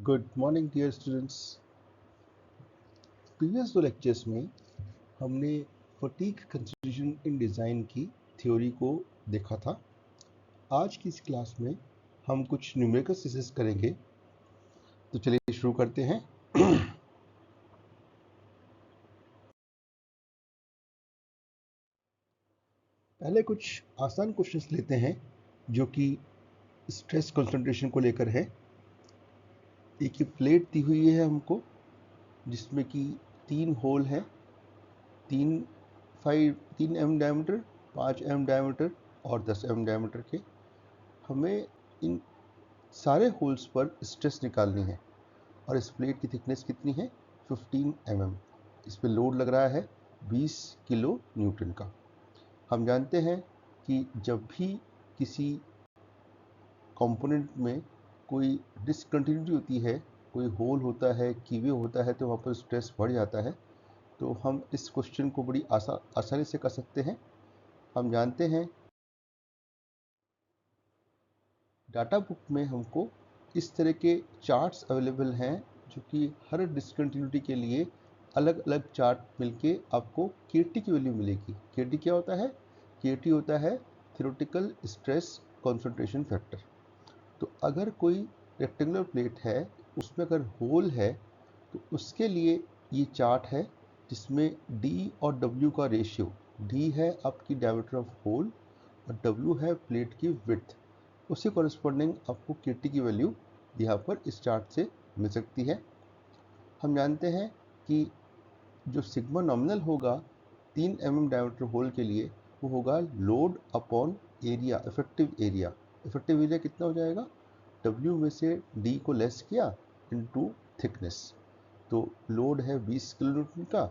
Good morning dear students. Previous दो lectures में हमने फटीग कंसिडरेशन इन डिज़ाइन की थ्योरी को देखा था। आज की इस क्लास में हम कुछ न्यूमेरिकल एक्सरसाइज करेंगे। तो चलिए शुरू करते हैं। पहले कुछ आसान क्वेश्चंस लेते हैं जो कि स्ट्रेस कंसंट्रेशन को लेकर है। एक ये प्लेट दी हुई है हमको, जिसमें कि 3 होल हैं, 3 एम डायमीटर, 5 एम डायमीटर और 10 एम डायमीटर के। हमें इन सारे होल्स पर स्ट्रेस निकालनी है और इस प्लेट की थिकनेस कितनी है? 15 mm। इस पर लोड लग रहा है 20 किलो न्यूटन का। हम जानते हैं कि जब भी किसी कंपोनेंट में कोई डिसकंटिन्यूटी होती है, कोई होल होता है, कीवे होता है, तो वहाँ पर स्ट्रेस बढ़ जाता है। तो हम इस क्वेश्चन को बड़ी आसानी से कर सकते हैं। हम जानते हैं डाटा बुक में हमको इस तरह के चार्ट्स अवेलेबल हैं जो कि हर डिसकंटिन्यूटी के लिए अलग अलग चार्ट मिलके आपको केटी की वैल्यू मिलेगी। केटी क्या होता है? केटी होता है थ्योरेटिकल स्ट्रेस कंसंट्रेशन फैक्टर। तो अगर कोई रेक्टेंगुलर प्लेट है, उसमें अगर होल है, तो उसके लिए ये चार्ट है जिसमें डी और डब्ल्यू का रेशियो, डी है आपकी डायमीटर ऑफ होल और डब्ल्यू है प्लेट की विड्थ। उससे कॉरेस्पॉन्डिंग आपको केटी की वैल्यू यहाँ पर इस चार्ट से मिल सकती है। हम जानते हैं कि जो सिग्मा नॉमिनल होगा 3 mm डायमीटर होल के लिए, वो होगा load upon area, effective area. Effective area कितना हो जाएगा? W में से D को लेस किया इनटू थिकनेस। तो लोड है 20 किलो न्यूटन का,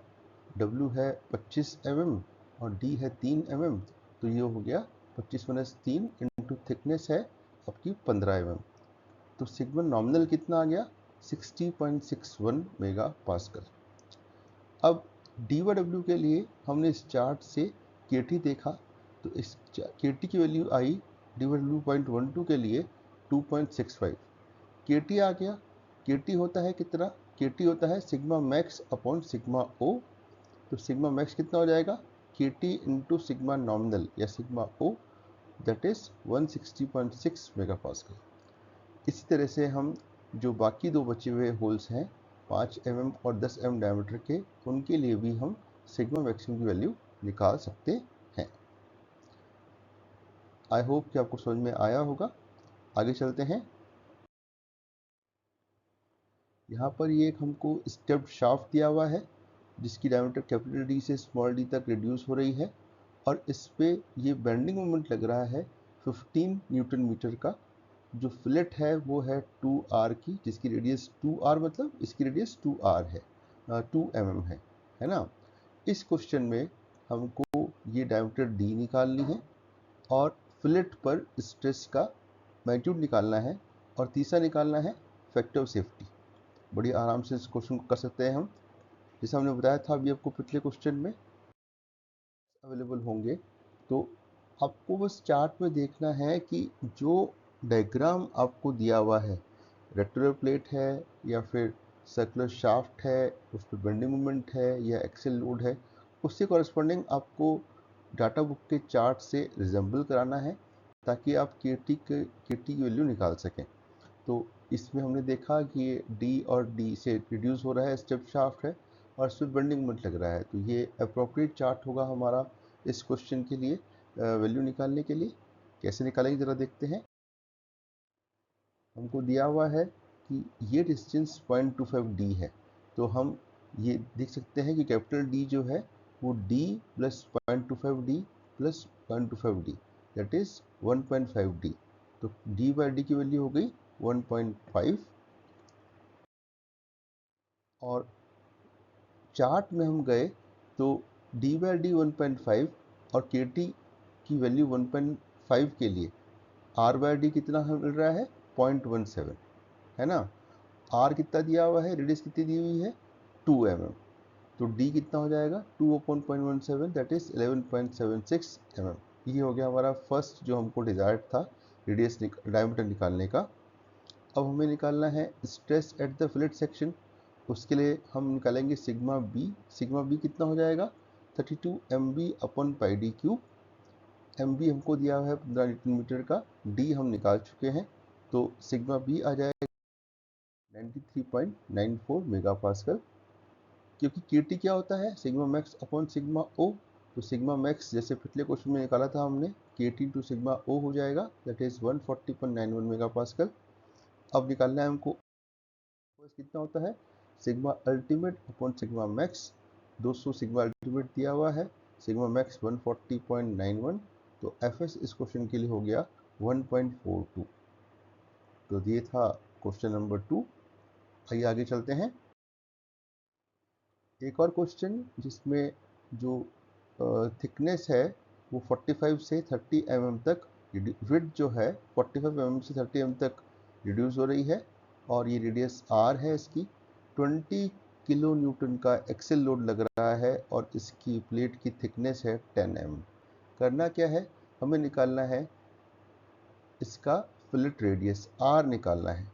W है 25 mm और D है 3 mm। तो ये हो गया 25 माइनस 3 इंटू थिकनेस है आपकी 15 mm। तो सिग्मा नॉमिनल कितना आ गया? 60.61 मेगा पास्कल। अब डी व डब्ल्यू के लिए हमने इस चार्ट से केटी देखा, तो इस केटी की वैल्यू आई डी व डब्ल्यू 0.12 के लिए 2.65। केटी आ गया। केटी होता है कितना? केटी होता है sigma max upon sigma O. तो सिग्मा मैक्स कितना हो जाएगा? केटी इंटू सिग्मा नॉमिनल या sigma O, that is 160.6 mega pascal. इसी तरह से हम जो बाकी दो बचे हुए होल्स हैं 5 mm और 10 mm डायमीटर के, उनके लिए भी हम सिग्मा मैक्सिमम की वैल्यू निकाल सकते हैं। आई होप कि आपको समझ में आया होगा। आगे चलते हैं। यहाँ पर ये एक हमको स्टेप्ड शाफ्ट दिया हुआ है जिसकी डायमीटर कैपिटल डी से स्मॉल डी तक रिड्यूस हो रही है और इस पे ये बेंडिंग मोमेंट लग रहा है 15 न्यूटन मीटर का। जो फिलेट है वो है 2r की, जिसकी रेडियस 2r मतलब इसकी रेडियस 2r है, 2 mm है ना। इस क्वेश्चन में हमको ये डायमीटर d निकालनी है और फिलेट पर स्ट्रेस का मैग्नीट्यूड निकालना है और तीसरा निकालना है फैक्टर ऑफ सेफ्टी। बड़ी आराम से इस क्वेश्चन को कर सकते हैं हम। जैसे हमने बताया था अभी आपको पिछले क्वेश्चन में अवेलेबल होंगे, तो आपको बस चार्ट में देखना है कि जो डायग्राम आपको दिया हुआ है, रेक्टेंगुलर प्लेट है या फिर सर्कुलर शाफ्ट है, उस पर बेंडिंग मोमेंट है या एक्सेल लोड है, उससे कॉरेस्पॉन्डिंग आपको डाटा बुक के चार्ट से रिजेंबल कराना है ताकि आप केटी की वैल्यू निकाल सकें। तो इसमें हमने देखा कि ये डी और डी से रिड्यूस हो रहा है, स्टेप शाफ्ट है और इस पर बेंडिंग मोमेंट लग रहा है। तो ये अप्रोप्रिएट चार्ट होगा हमारा इस क्वेश्चन के लिए वैल्यू निकालने के लिए। कैसे निकालेंगे ज़रा देखते हैं। हमको दिया हुआ है कि ये डिस्टेंस 0.25 डी है, तो हम ये देख सकते हैं कि कैपिटल डी जो है वो D plus 0.25 D plus 0.25 D, that is 1.5 D. तो डी बाई डी की वैल्यू हो गई 1.5 और चार्ट में हम गए तो डी बाई डी 1.5 और के टी की वैल्यू 1.5 के लिए आर बाई डी कितना हमें मिल रहा है? 0.17 है ना। आर कितना दिया हुआ है, रेडियस कितनी दी हुई है? 2 mm। तो डी कितना हो जाएगा? 2 अपॉन 0.17 दैट इज 11.76 mm। ये हो गया हमारा फर्स्ट जो हमको डिजायर्ड था रेडियस डायमीटर निकालने का। अब हमें निकालना है stress eight the fillet section. उसके लिए हम निकालेंगे सिग्मा बी। सिग्मा बी कितना हो जाएगा 32 MB upon pi D cube. M B हमको दिया हुआ है 15 न्यूटन मीटर का, डी हम निकाल चुके हैं, तो सिग्मा बी आ जाएगा 93.94 मेगा पास्कल। क्योंकि केटी क्या होता है sigma max upon sigma O, तो सिग्मा मैक्स जैसे पिछले क्वेश्चन में निकाला था हमने केटी टू सिग्मा ओ हो जाएगा, दैट इज 140.91 मेगा पास्कल। अब निकालना है हमको कितना होता है sigma ultimate upon sigma max. 200 sigma ultimate दिया हुआ है, सिग्मा मैक्स 140.91, तो एफ एस इस क्वेश्चन के लिए हो गया 1.42। तो ये था क्वेश्चन नंबर 2। आइए आगे चलते हैं। एक और क्वेश्चन जिसमें जो थिकनेस है वो 45 से 30 mm तक, विड्थ जो है 45 mm से 30 mm तक रिड्यूस हो रही है, और ये रेडियस r है इसकी। 20 किलो न्यूटन का एक्सेल लोड लग रहा है और इसकी प्लेट की थिकनेस है 10 mm। करना क्या है, हमें निकालना है इसका फिलेट रेडियस r निकालना है।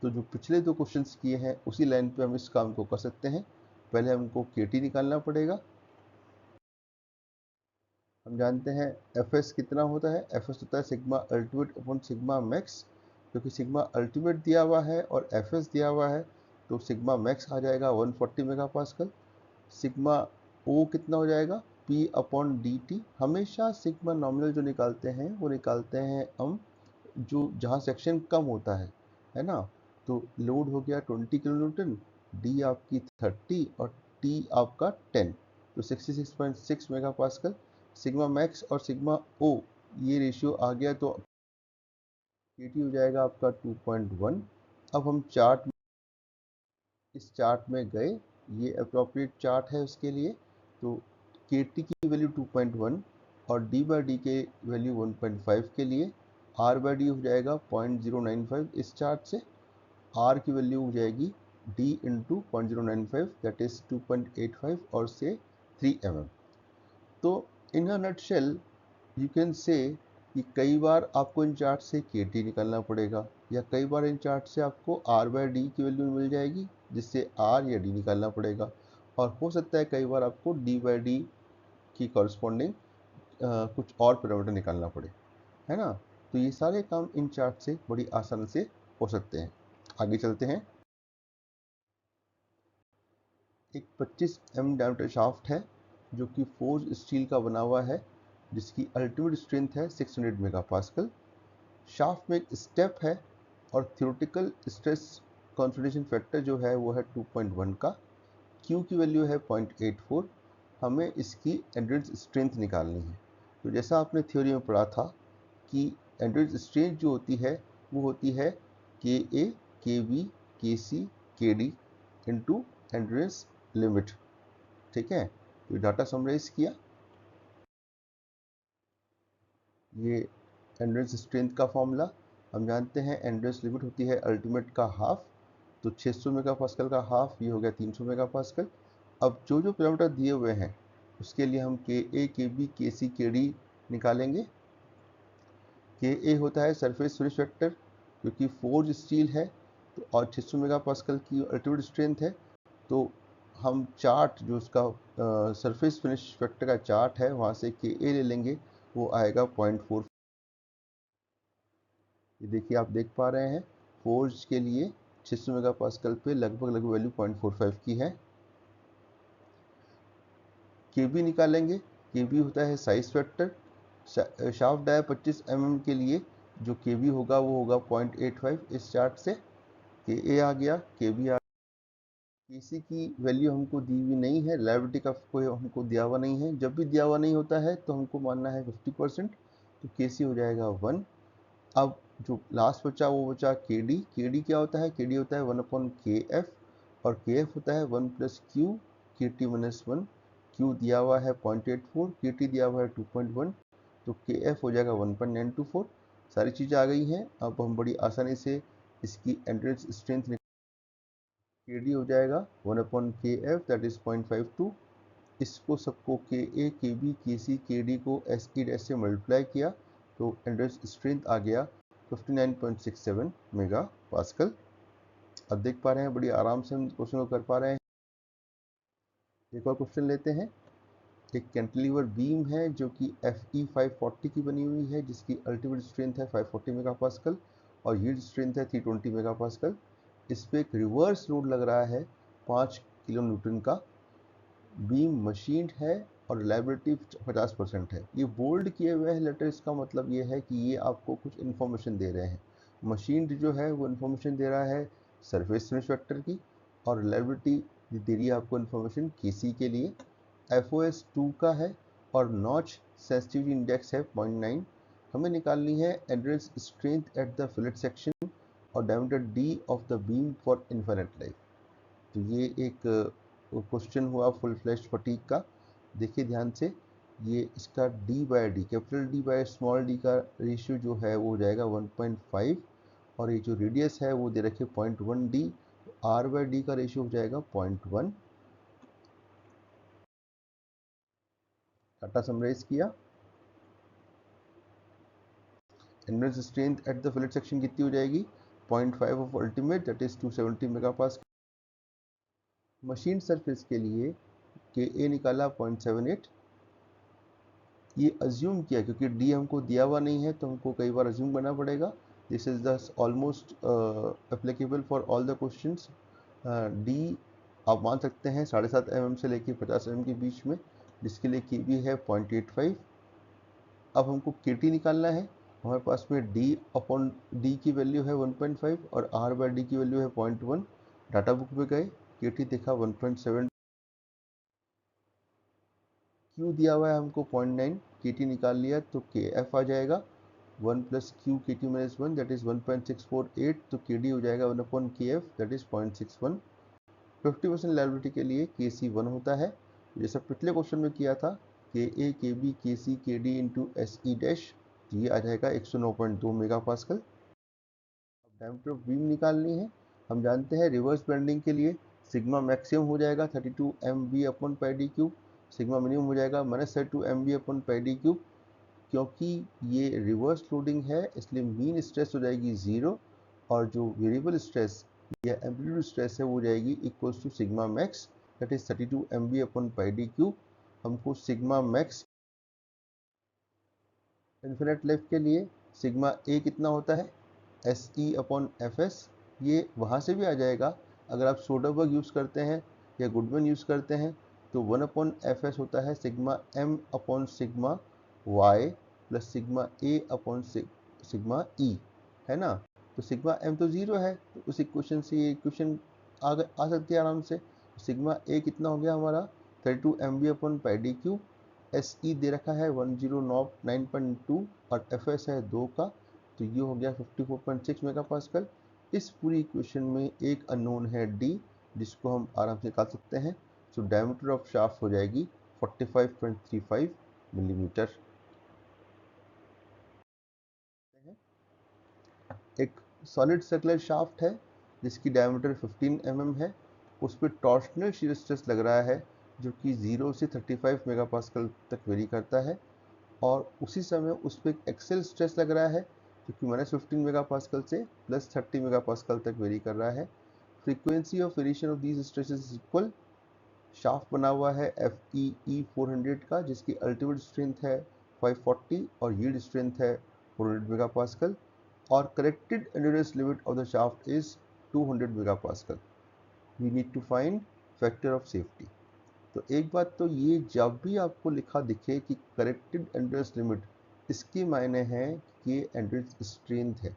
तो जो पिछले दो क्वेश्चंस किए हैं उसी लाइन पे हम इस काम को कर सकते हैं। पहले हमको केटी निकालना पड़ेगा। हम जानते हैं एफ एस कितना होता है, एफ एस होता है sigma ultimate upon sigma max. क्योंकि सिग्मा अल्टीमेट दिया हुआ है और एफ एस दिया हुआ है, तो सिग्मा मैक्स आ जाएगा 140 मेगा पास्कल। सिग्मा ओ कितना हो जाएगा पी अपॉन डी टी। हमेशा सिग्मा नॉमिनल जो निकालते हैं वो निकालते हैं हम जो जहाँ सेक्शन कम होता है ना। तो लोड हो गया 20 किलो न्यूटन, डी आपकी 30 और टी आपका 10, तो 66.6 मेगा पास्कल। सिग्मा मैक्स और सिग्मा ओ ये रेशियो आ गया, तो केटी हो जाएगा आपका 2.1। अब हम इस चार्ट में गए, ये अप्रोप्रिएट चार्ट है उसके लिए, तो केटी की वैल्यू 2.1 और डी बाई डी के वैल्यू 1.5 के लिए आर बाई डी हो जाएगा 0.095। इस चार्ट से आर की वैल्यू हो जाएगी डी इंटू 0.095, दैट इज 2.85 और से 3 mm। तो in a nutshell you can say कि कई बार आपको इन चार्ट से के टी निकालना पड़ेगा, या कई बार इन चार्ट से आपको आर बाई डी की वैल्यू मिल जाएगी जिससे आर या डी निकालना पड़ेगा, और हो सकता है कई बार आपको डी बाई डी की कॉरस्पॉन्डिंग कुछ और पैरामीटर निकालना पड़े, है ना। तो ये सारे काम इन चार्ट से बड़ी आसानी से हो सकते हैं। आगे चलते हैं। एक 25 mm डायमीटर शाफ्ट है जो कि फोर्ज स्टील का बना हुआ है, जिसकी अल्टीमेट स्ट्रेंथ है 600 मेगा पास्कल। शाफ्ट में एक स्टेप है और थ्योरेटिकल स्ट्रेस कॉन्सोलिडेशन फैक्टर जो है वो है 2.1 का, Q की वैल्यू है 0.84। हमें इसकी एंड्योरेंस स्ट्रेंथ निकालनी है। तो जैसा आपने थ्योरी में पढ़ा था कि एंड्योरेंस स्ट्रेंथ जो होती है वो होती है के ए के बी के सी K D into endurance limit. ठीक है, तो डाटा समराइज किया, ये एंड्योरेंस स्ट्रेंथ का फॉर्मूला। हम जानते हैं एंड्योरेंस लिमिट होती है अल्टीमेट का हाफ, तो 600 मेगा पास्कल का हाफ ये हो गया 300 मेगा पास्कल। अब जो जो पैरामीटर दिए हुए हैं उसके लिए हम के ए के बी के सी के डी निकालेंगे। के ए होता है सरफेस फिनिश फैक्टर, क्योंकि फोर्ज स्टील है तो और 600 मेगा पास्कल की अल्टीमेट स्ट्रेंथ है, तो हम चार्ट जो उसका सरफेस फिनिश फैक्टर का चार्ट है वहाँ से के ए ले लेंगे, वो आएगा 0.4। ये देखिए आप देख पा रहे हैं फोर्ज के लिए 600 मेगा पास्कल पे लगभग वैल्यू 0.45 की है। के बी निकालेंगे, के बी होता है size factor. Shaft dia 25 mm के लिए जो के बी होगा वो होगा 0.85 इस चार्ट से। के ए आ गया, के बी आ गया। के सी की वैल्यू हमको दी हुई नहीं है, लायबिलिटी का कोई हमको दिया हुआ नहीं है। जब भी दिया हुआ नहीं होता है तो हमको मानना है 50%, तो के सी हो जाएगा 1। अब जो लास्ट बचा वो बचा के डी। के डी क्या होता है, के डी होता है 1/KF, और के एफ होता है 1 + Q के टी - 1। Q दिया हुआ है 0.84, के टी दिया हुआ है 2.1, तो के एफ हो जाएगा 1.924। सारी चीज़ें आ गई हैं। अब हम बड़ी आसानी से इसकी एंड्योरेंस स्ट्रेंथ, के डी हो जाएगा 1/KF दैट इज 0.52। इसको सबको के ए के बी के सी के डी को एस ई डैश से मल्टीप्लाई किया, तो एंड्योरेंस स्ट्रेंथ आ गया 59.67 मेगा पास्कल। अब देख पा रहे हैं, बड़ी आराम से हम क्वेश्चन को कर पा रहे हैं। एक और क्वेश्चन लेते हैं। एक कैंटिलीवर बीम है जो कि FE 540 की बनी हुई है, जिसकी अल्टीमेट स्ट्रेंथ है 540 मेगापास्कल और यील्ड स्ट्रेंथ है 320 मेगापास्कल। इस पे एक रिवर्स लोड लग रहा है 5 किलो न्यूटन का। बीम मशीन्ड है और रिलायबिलिटी 50% है। ये बोल्ड किए हुए हैं लेटर, इसका मतलब ये है कि ये आपको कुछ इन्फॉर्मेशन दे रहे हैं। मशीन्ड जो है वो इन्फॉर्मेशन दे रहा है सरफेस फिनिश वेक्टर की, और रिलायबिलिटी दे रही है आपको इन्फॉर्मेशन केसी के लिए। FOS 2 का है और नॉच सेंसिटिविटी इंडेक्स है 0.9। हमें निकालनी है endurance strength at the fillet section और diameter D of the beam for infinite life. तो ये एक क्वेश्चन हुआ फुल फ्लैश फटीग का। देखिए ध्यान से, ये इसका D/D, capital D by small d का रेशियो जो है वो हो जाएगा 1.5, और ये जो रेडियस है वो दे रखे 0.1 D, R/D का रेशियो हो जाएगा 0.1। डाटा समराइज किया। Endurance strength at the fillet section कितनी हो जाएगी? 0.5 of ultimate, that is 270 megapascal. Machine surface के लिए KA निकाला 0.78। ये अज्यूम किया क्योंकि D हमको दिया हुआ नहीं है, तो हमको कई बार अज्यूम करना पड़ेगा। This is the almost applicable for all the questions. D आप मान सकते हैं 7.5 mm से लेके 50 mm के बीच में, जिसके लिए KB है 0.85। अब हमको KT निकालना है। हमारे पास में D की वैल्यू है 1.5 और R/D की वैल्यू है 0.1। डाटा बुक में गए, KT देखा 1.7, Q दिया हुआ है हमको 0.9, KT निकाल लिया तो KF आ जाएगा 1 plus Q KT minus 1, that is 1.648। तो KD हो जाएगा 1/KF, दैट इज 0.61। 50% लायबिलिटी के लिए KC 1 होता है, जैसा पिछले क्वेश्चन में किया था, KA KB KC KD into SE dash, ये आ जाएगा 109.2 मेगा पास्कल। अब डायमीटर ऑफ बीम निकालनी है। हम जानते हैं रिवर्स बेंडिंग के लिए सिग्मा मैक्सिमम हो जाएगा 32 MB upon pi D cube, sigma minimum हो जाएगा -32 MB upon pi D cube. क्योंकि ये रिवर्स लोडिंग है इसलिए मीन स्ट्रेस हो जाएगी 0, और जो वेरिएबल स्ट्रेस या एम्पलीट्यूड स्ट्रेस है वो हो जाएगी equals to sigma max, that is 32 MB upon pi D cube. हमको सिग्मा मैक्स इन्फिनिट लाइफ के लिए सिग्मा ए कितना होता है? SE अपॉन FS। ये वहाँ से भी आ जाएगा, अगर आप सोडरबर्ग यूज़ करते हैं या गुडमैन यूज़ करते हैं तो 1/FS होता है sigma M upon sigma Y plus sigma A upon sigma E, है ना। तो सिग्मा M तो 0 है, तो उस इक्वेशन से ये इक्वेशन आ सकती है आराम से। सिग्मा A कितना हो गया हमारा 32 MB upon pi D cube. SE दे रखा है 109.2 और FS है 2 का, तो ये हो गया 54.6 मेगापास्कल। इस पूरी इक्वेशन में एक अननोन है D, जिसको हम आराम से निकाल सकते हैं। सो डायमीटर ऑफ शाफ्ट हो जाएगी 45.35 मिलीमीटर। एक सॉलिड सर्कुलर शाफ्ट है जिसकी डायमीटर 15 mm है, उस पर टॉर्शनल शीयर स्ट्रेस लग रहा है जो कि 0 से 35 मेगापास्कल तक वेरी करता है, और उसी समय उस पर एक एक्सेल स्ट्रेस लग रहा है जो कि -15 मेगापास्कल से +30 मेगापास्कल तक वेरी कर रहा है। Frequency of variation of these stresses is equal. Shaft बना हुआ है FEE 400 का, जिसकी अल्टीमेट स्ट्रेंथ है 540 और यील्ड स्ट्रेंथ है 400 मेगापास्कल, और corrected endurance limit of the shaft is 200 megapascal. We need to find factor of safety. तो एक बात तो ये, जब भी आपको लिखा दिखे कि करेक्टेड एंड्योरेंस लिमिट, इसके मायने हैं कि ये एंड्योरेंस स्ट्रेंथ है,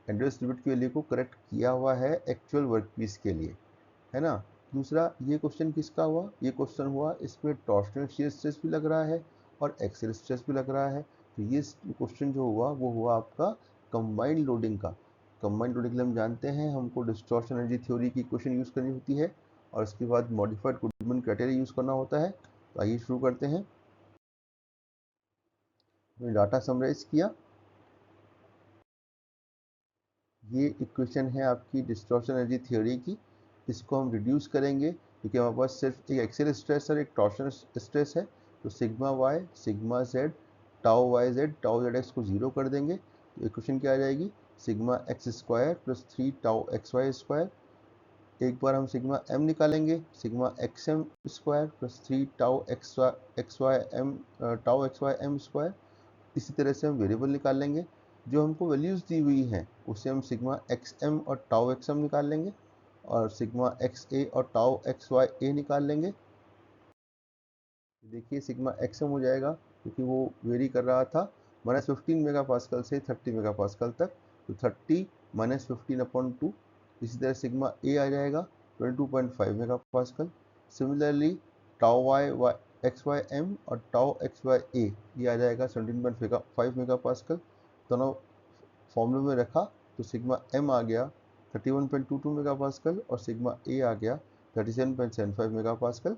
एंड्योरेंस लिमिट की वैल्यू को करेक्ट किया हुआ है एक्चुअल वर्कपीस के लिए, है ना। दूसरा, ये क्वेश्चन किसका हुआ? ये क्वेश्चन हुआ इसमें टॉर्शनल शियर स्ट्रेस भी लग रहा है और एक्सियल स्ट्रेस भी लग रहा है। तो ये क्वेश्चन जो हुआ वो हुआ आपका कंबाइंड लोडिंग का। कंबाइंड लोडिंग के लिए हम जानते हैं हमको डिस्टॉर्शन एनर्जी थ्योरी की इक्वेशन यूज़ करनी होती है, और इसके बाद मॉडिफाइड गुडमैन क्राइटेरिया यूज़ करना होता है। तो आइए शुरू करते हैं। डाटा समराइज किया। ये इक्वेशन है आपकी डिस्टॉर्शन एनर्जी थ्योरी की। इसको हम रिड्यूस करेंगे क्योंकि हमारे पास सिर्फ एक एक्सियल स्ट्रेस और एक टॉर्शन स्ट्रेस है। तो sigma Y, sigma Z, tau Y Z, tau Z X को 0 कर देंगे, तो इक्वेशन क्या आ जाएगी? Sigma X square plus 3 tau X Y square. एक बार हम सिग्मा एम निकालेंगे, sigma X M square plus 3 tau X Y M tau X Y M square. इसी तरह से हम वेरिएबल निकाल लेंगे, जो हमको वैल्यूज़ दी हुई हैं उसे हम सिग्मा एक्स एम और टाउ एक्स एम निकाल लेंगे, और सिग्मा एक्स ए और टाउ एक्स वाई ए निकाल लेंगे। देखिए सिग्मा एक्स एम हो जाएगा, क्योंकि वो वेरी कर रहा था -15 मेगा पास्कल से 30 मेगा पास्कल तक, तो 30 -15/2। इसी तरह सिग्मा ए आ जाएगा 22.5 mega pascal. Similarly tau Y X Y M और टाउ एक्स वाई ए ये आ जाएगा 17.5 मेगा पास्कल। दोनों फॉर्मूले में रखा तो सिग्मा एम आ गया 31.22 मेगा पास्कल और सिग्मा ए आ गया 37.75 मेगा पास्कल।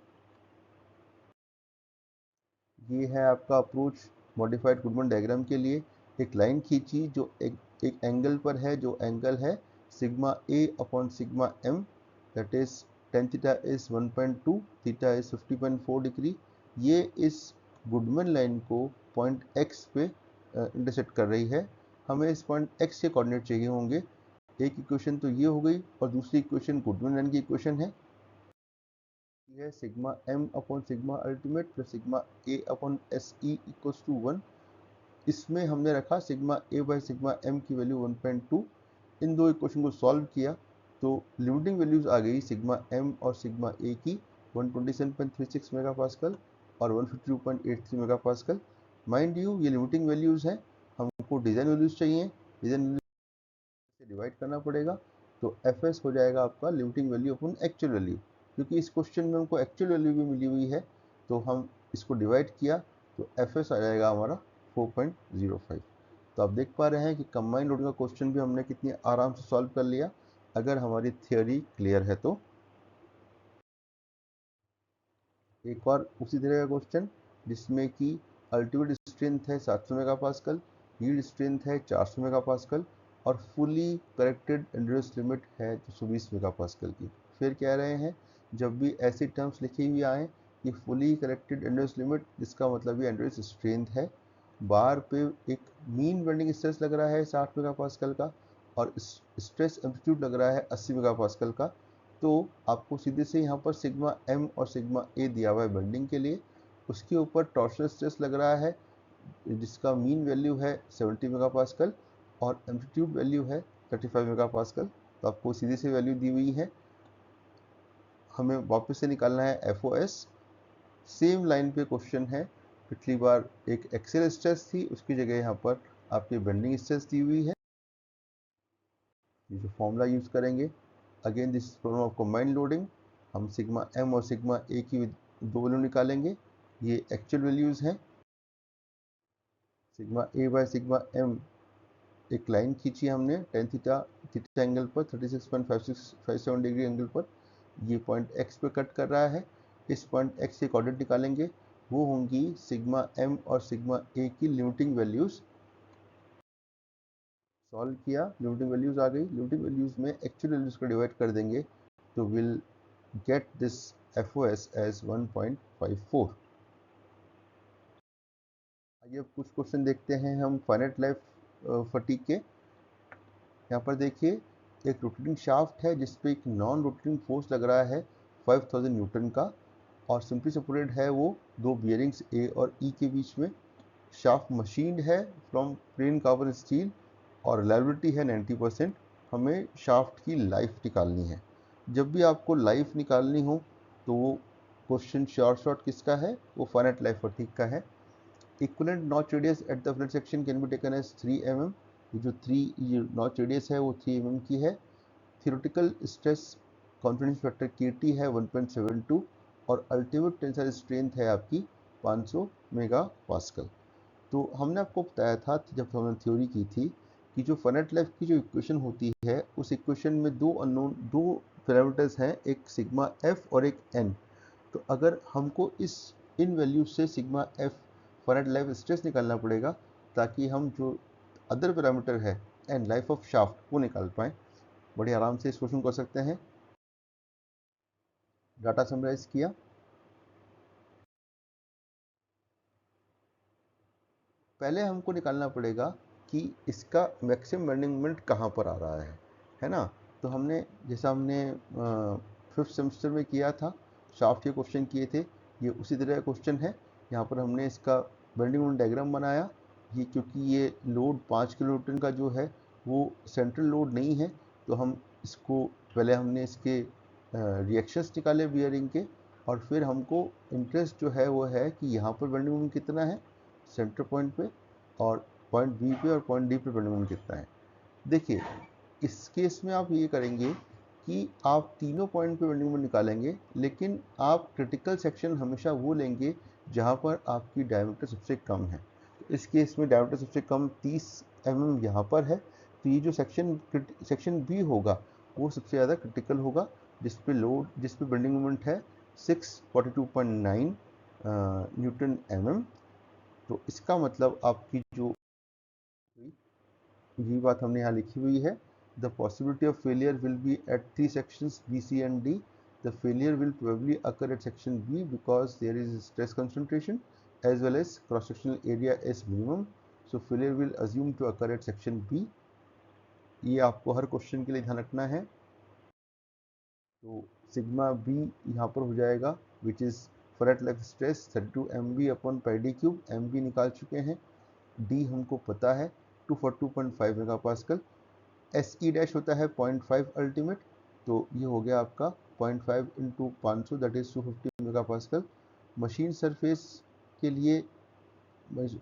ये है आपका अप्रोच मॉडिफाइड गुडमन डायग्राम के लिए। एक लाइन खींची जो एक एंगल पर है, जो एंगल है sigma A upon sigma M, that is tan theta is 1.2, theta is 50.4 degree. ये इस गुडमन लाइन को पॉइंट एक्स पे इंटरसेक्ट कर रही है। हमें इस पॉइंट एक्स के कोऑर्डिनेट चाहिए होंगे। एक इक्वेशन तो ये हो गई, और दूसरी इक्वेशन गुडमन लाइन की इक्वेशन है, यह sigma M upon sigma ultimate plus sigma A upon S E equals to 1। इसमें हमने रखा sigma A by sigma M की वैल्यू 1.2। इन दो इक्वेशन को सॉल्व किया तो लिमिटिंग वैल्यूज आ गई सिग्मा एम और सिग्मा ए की 127.36 मेगा पास्कल और 152.83 मेगा पास्कल। माइंड यू ये लिमिटिंग वैल्यूज हैं, हमको डिज़ाइन वैल्यूज चाहिए, डिज़ाइन वैल्यूज से डिवाइड करना पड़ेगा। तो एफ एस हो जाएगा आपका limiting value upon actual value. क्योंकि इस क्वेश्चन में हमको एक्चुअल वैल्यू भी मिली हुई है, तो हम इसको डिवाइड किया तो एफ एस आ जाएगा हमारा 4.05। तो आप देख पा रहे हैं कि कंबाइंड लोडिंग का क्वेश्चन भी हमने कितनी आराम से सॉल्व कर लिया, अगर हमारी थियोरी क्लियर है तो। एक और उसी तरह का क्वेश्चन जिसमें कि अल्टीमेट स्ट्रेंथ है 700 मेगा पास्कल, यील्ड स्ट्रेंथ है 400 मेगा पास्कल और फुली करेक्टेड एंड्योरेंस लिमिट है 220 मेगा पास्कल की। फिर कह रहे हैं जब भी ऐसी टर्म्स लिखी हुई आए कि फुली करेक्टेड एंड्योरेंस लिमिट, जिसका मतलब ये एंड्योरेंस स्ट्रेंथ है, बार पे एक मीन बेंडिंग स्ट्रेस लग रहा है 60 मेगा पास्कल का और स्ट्रेस एम्पलीट्यूड लग रहा है 80 मेगा पास्कल का, तो आपको सीधे से यहाँ पर सिग्मा एम और सिग्मा ए दिया हुआ है बेंडिंग के लिए। उसके ऊपर टॉर्शनल स्ट्रेस लग रहा है जिसका मीन वैल्यू है 70 मेगा पास्कल और एम्पलीट्यूड वैल्यू है 35 मेगा पास्कल। तो आपको सीधी सी वैल्यू दी हुई है, हमें वापस से निकालना है F O S. Same line पे क्वेश्चन है, पिछली बार एक एक्सेल स्ट्रेस थी, उसकी जगह यहाँ पर आपकी बेंडिंग स्ट्रेस दी हुई है। ये जो फॉर्मूला यूज करेंगे, again this problem of combined loading, हम सिग्मा एम और सिग्मा ए की दो वैल्यू निकालेंगे। ये एक्चुअल वैल्यूज हैं। Sigma A by sigma M, एक लाइन खींची हमने टेन थीटा थीटा एंगल पर 36.5657 डिग्री एंगल पर, ये पॉइंट एक्स पे कट कर रहा है। इस पॉइंट एक्स के कोऑर्डिनेट निकालेंगे, वो होंगी सिग्मा एम और सिग्मा ए की लिमिटिंग वैल्यूज। सॉल्व किया, लिमिटिंग वैल्यूज आ गई। लिमिटिंग वैल्यूज में एक्चुअल वैल्यूज को डिवाइड कर देंगे तो will get this FOS as 1.54। आइए अब कुछ क्वेश्चन देखते हैं हम फाइनाइट लाइफ फटीग के। यहाँ पर देखिए एक रोटेटिंग शाफ्ट है जिसपे एक नॉन रोटेटिंग फोर्स लग रहा है 5000 न्यूटन का, और सिंपली सपोर्टेड है वो दो बियरिंग्स ए और ई के बीच में। शाफ्ट मशीन्ड है फ्रॉम प्लेन कार्बन स्टील और रिलायबिलिटी है 90%। हमें शाफ्ट की लाइफ निकालनी है। जब भी आपको लाइफ निकालनी हो तो वो क्वेश्चन शॉर्ट किसका है, वो फाइनाइट लाइफ फटीग का है। Equivalent notch radius at the flat section can be taken as 3 mm। ये जो नॉच रेडियस है वो 3 mm की है। Theoretical stress confidence factor KT है 1.72 और अल्टीमेट टेंसाइल स्ट्रेंथ है आपकी 500 मेगा पास्कल। तो हमने आपको बताया था जब हमने थ्योरी की थी कि जो फाइनाइट लाइफ की जो इक्वेशन होती है, उस इक्वेशन में दो अननोन, दो पैरामीटर्स हैं, एक सिग्मा एफ और एक एन। तो अगर हमको इन वैल्यूज से sigma F finite life stress निकालना पड़ेगा, ताकि हम जो अदर पैरामीटर है एन लाइफ ऑफ शाफ्ट वो निकाल पाएँ। बड़े आराम से इस क्वेश्चन कर सकते हैं। डाटा समराइज किया, पहले हमको निकालना पड़ेगा कि इसका मैक्सिमम बेंडिंग मोमेंट कहाँ पर आ रहा है ना। तो हमने जैसा हमने 5th सेमेस्टर में किया था, शाफ्ट के क्वेश्चन किए थे, ये उसी तरह का क्वेश्चन है। यहाँ पर हमने इसका बेंडिंग मोमेंट डायग्राम बनाया। ये क्योंकि ये लोड 5 किलो न्यूटन का जो है वो सेंट्रल लोड नहीं है, तो हम इसको पहले हमने इसके रिएक्शंस निकाले बियरिंग के, और फिर हमको इंटरेस्ट जो है वो है कि यहाँ पर बेंडिंग मोमेंट कितना है सेंटर पॉइंट पे, और पॉइंट बी पे और पॉइंट डी पे बेंडिंग मोमेंट कितना है। देखिए इस केस में आप ये करेंगे कि आप तीनों पॉइंट पे बेंडिंग मोमेंट निकालेंगे, लेकिन आप क्रिटिकल सेक्शन हमेशा वो लेंगे जहाँ पर आपकी डायमीटर सबसे कम है। तो इस केस में डायमीटर सबसे कम 30 mm यहाँ पर है, तो ये जो सेक्शन बी होगा वो सबसे ज़्यादा क्रिटिकल होगा, जिस पे बेंडिंग मोमेंट है 642.9 न्यूटन mm। तो इसका मतलब आपकी जो ये बात हमने यहाँ लिखी हुई है, the possibility of failure will be at 3 sections B, C and D. The failure will probably occur at section B because there is stress concentration as well as cross-sectional area is minimum. So failure will assume to occur at section B. ये आपको हर question के लिए ध्यान रखना है। तो sigma B यहाँ पर हो जाएगा विच इज़ फेरेट लाइफ स्ट्रेस 32 MB/πd³। MB निकाल चुके हैं, डी हमको पता है 242.5 मेगापास्कल। एस ई डैश होता है 0.5 अल्टीमेट, तो ये हो गया आपका 0.5 into 500 that is 250 megapascal. Machine surface के लिए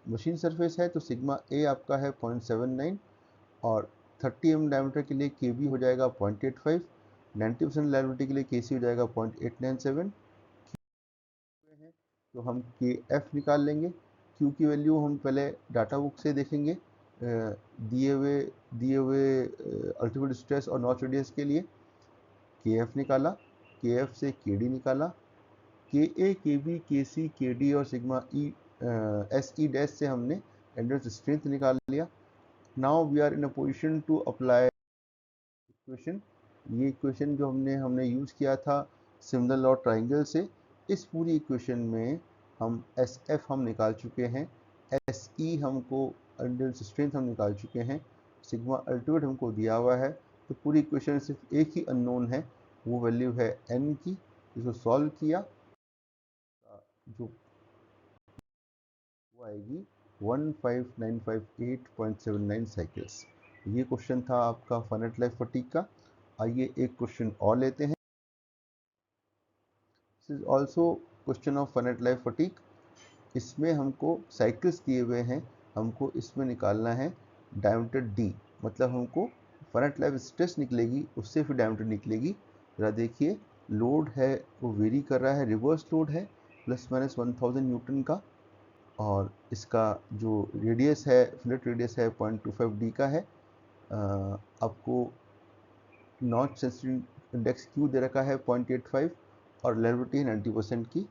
मशीन सरफेस है तो सिग्मा ए आपका है 0.79, और 30 mm डायमीटर के लिए के बी हो जाएगा 0.85, 90% रिलायबिलिटी के लिए के सी हो जाएगा 0.897 है। तो हम के एफ निकाल लेंगे। क्यू की वैल्यू हम पहले डाटा बुक से देखेंगे, दिए हुए अल्टीमेट स्ट्रेस और नॉच रेडियस के लिए के एफ निकाला, के एफ से के डी निकाला, के ए के बी के सी के डी और sigma E S E dash से हमने एंड्योरेंस स्ट्रेंथ निकाल लिया। Now we are in a position to apply equation. ये इक्वेशन जो हमने यूज़ किया था सिमिलर लॉ ट्राइंगल से, इस पूरी इक्वेशन में हम एस एफ हम निकाल चुके हैं, एस ई हमको एंड्योरेंस स्ट्रेंथ हम निकाल चुके हैं, सिग्मा अल्टीमेट हमको दिया हुआ है। तो पूरी इक्वेशन सिर्फ एक ही अननोन है, वो वैल्यू है एन की। इसको सॉल्व किया जो वो आएगी 15958.79 साइकिल्स। ये क्वेश्चन था आपका फाइनाइट लाइफ फटीग का। आइए एक क्वेश्चन और लेते हैं। This is also question of finite life fatigue. इसमें हमको साइकिल्स दिए हुए हैं, हमको इसमें निकालना है डायमीटर डी, मतलब हमको फाइनाइट लाइफ स्ट्रेस निकलेगी, उससे फिर डायमीटर निकलेगी। जरा देखिए लोड है वो वेरी कर रहा है, रिवर्स लोड है ±1000 न्यूटन का, और इसका जो रेडियस है फिलेट रेडियस है 0.25 डी का है। आपको नॉच सेंसिटिविटी इंडेक्स क्यू दे रखा है 0.85 और रिलायबिलिटी है 90% की।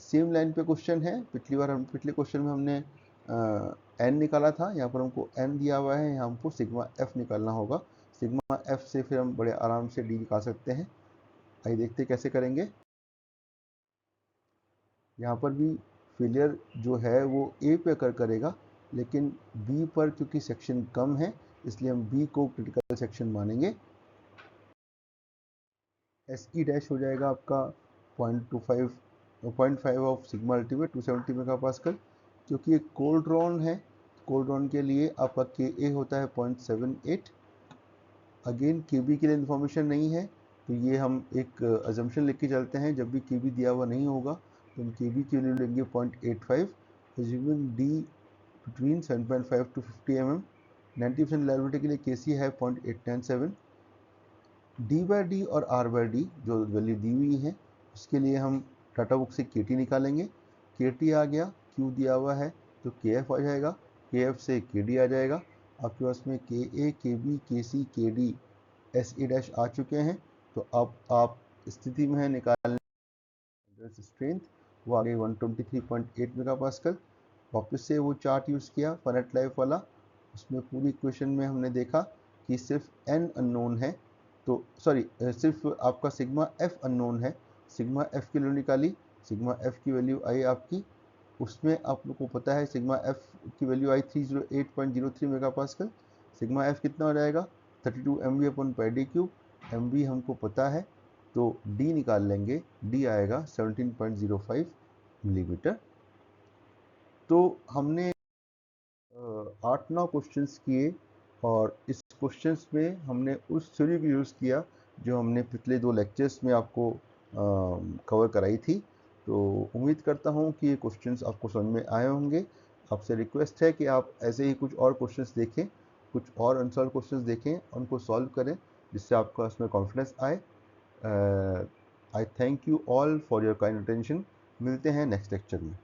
सेम लाइन पे क्वेश्चन है, पिछले क्वेश्चन में हमने एन निकाला था, यहाँ पर हमको एन दिया हुआ है, यहाँ हमको सिग्मा एफ निकालना होगा। सिग्मा एफ से फिर हम बड़े आराम से डी निकाल सकते हैं। आइए देखते हैं कैसे करेंगे। यहाँ पर भी फेलियर जो है वो ए पे अकर करेगा, लेकिन बी पर क्योंकि सेक्शन कम है इसलिए हम बी को क्रिटिकल सेक्शन मानेंगे। एस ई डैश हो जाएगा आपका 0.5 ऑफ सिग्मा अल्टीमेट 270 मेगापास्कल। क्योंकि एक कोल्ड ड्रॉन है, कोल्ड ड्रॉन के लिए आपका के ए होता है 0.78। अगेन के बी के लिए इन्फॉर्मेशन नहीं है, तो ये हम एक अजम्पशन लिख के चलते हैं, जब भी के बी दिया हुआ नहीं होगा तो हम के बी के लिए लेंगे 0.85, assuming D between 7.5 to 50 mm। 90% reliability के लिए के सी है 0.897। डी बाई डी और आर बाई डी जो वैल्यू दी हुई है उसके लिए हम डाटा बुक से के टी निकालेंगे। के टी आ गया, क्यू दिया हुआ है तो के एफ आ जाएगा, के एफ से के डी आ जाएगा। आपके पास में के ए के बी के सी K D S A dash आ चुके हैं। तो अब आप स्थिति में है निकालने स्ट्रेंथ, वो आ गई 123.8 मेगापास्कल। वापस से वो चार्ट यूज़ किया फाइनाइट लाइफ वाला, उसमें पूरी इक्वेशन में हमने देखा कि सिर्फ एन अननोन है, तो सॉरी सिर्फ आपका सिग्मा एफ अननोन है। सिग्मा एफ की वैल्यू निकाली, सिग्मा एफ की वैल्यू आई आपकी उसमें आप लोग को पता है सिग्मा एफ की वैल्यू आई 308.03 मेगा पास्कल। सिग्मा एफ कितना हो जाएगा 32 एम वी अपन पर डी क्यूब। एम वी हमको पता है तो डी निकाल लेंगे, डी आएगा 17.05 मिलीमीटर। तो हमने 8-9 क्वेश्चंस किए और इस क्वेश्चंस में हमने उस थ्योरी को यूज़ किया जो हमने पिछले 2 लेक्चर्स में आपको कवर कराई थी। तो उम्मीद करता हूँ कि ये क्वेश्चंस आपको समझ में आए होंगे। आपसे रिक्वेस्ट है कि आप ऐसे ही कुछ और क्वेश्चंस देखें, कुछ और अनसॉल्व क्वेश्चंस देखें, उनको सॉल्व करें, जिससे आपका उसमें कॉन्फिडेंस आए। आई thank you all for your kind attention. मिलते हैं नेक्स्ट लेक्चर में।